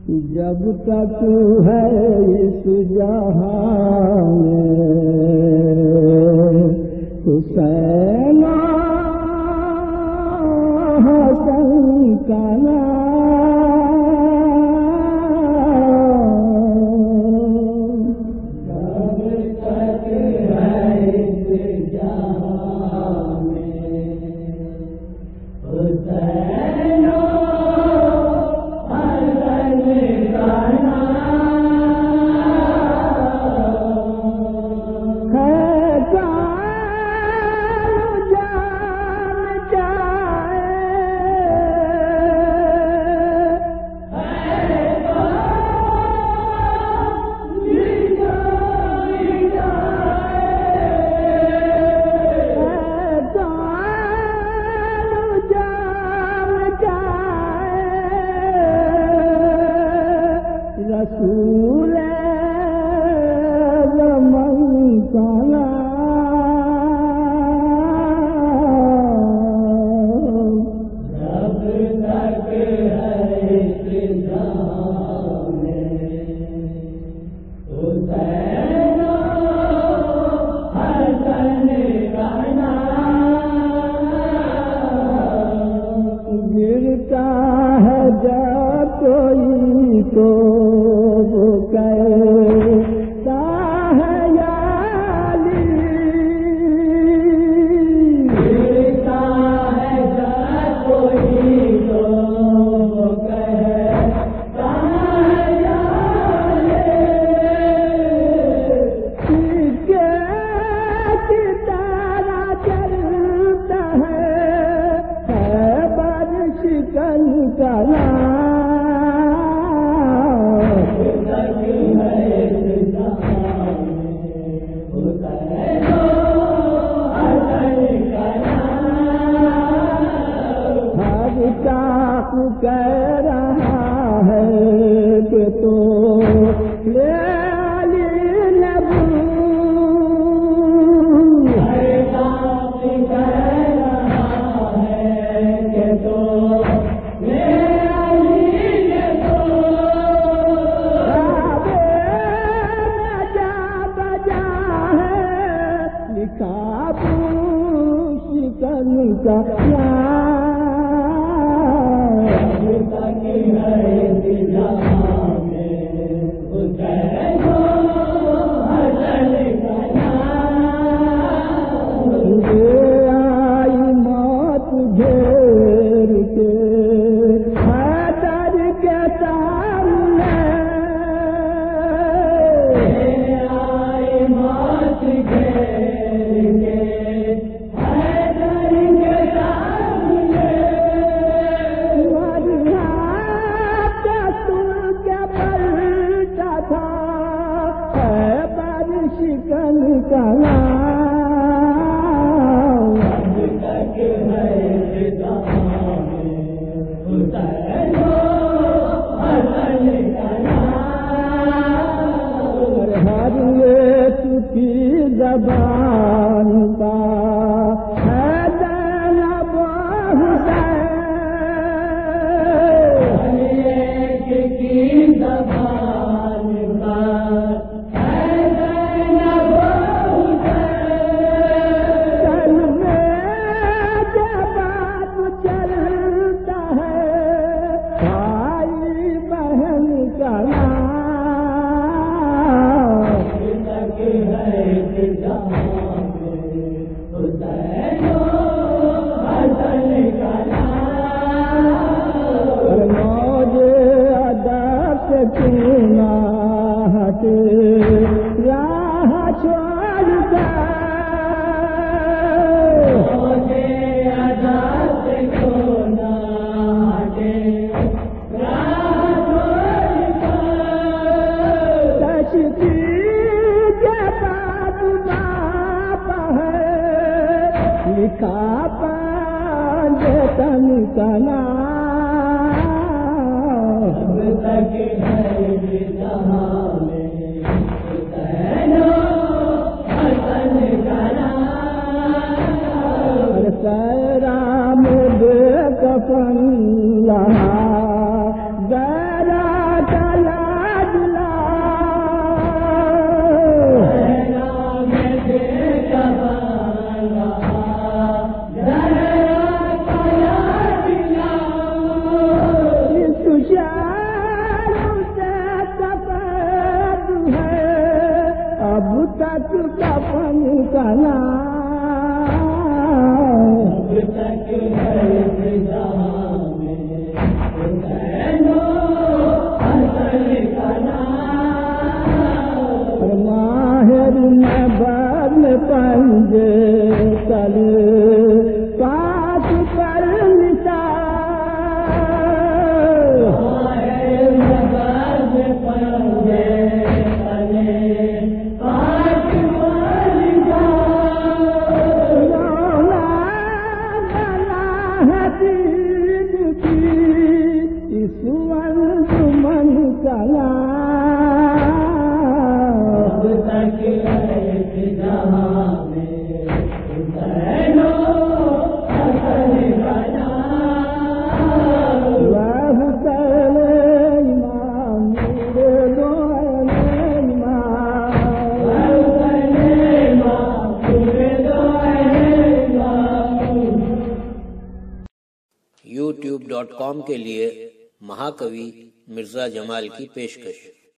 جب تک ہے اس جہان میں حسین حسن کا رسول زمان کا جب تک ہے اس جہان میں حسین حسن کا گرتا ہے جب کوئی تو کہہ رہا ہے کہ تو زبان کا ہے جناب حسین کی زبان کا ہے جناب حسین میں جب بات چلتا ہے بھائی بہن کا راہ چھوڑ کر لکھا پانچ تن کا نام تک ہے جہاں میں حسین حسن کا نام سیرام بے کفن رہا تک کفن کا نام، اب تک ہے اس جہاں میں حسین و حسن کا نام، ماہر میں بر پنجے تل پاک پر نثار، ماہر میں بر پنجے تل پاک پر نثار، رونا گلا ہے دین کی اس انجمن کا نام، اب تک ہے اس جہاں میں حسین و حسن کا نام، حسین امام میرے دو امام، حسین امام میرے دو امام۔ youtube.com کے لیے مہاکوی مرزا جمال کی پیشکش۔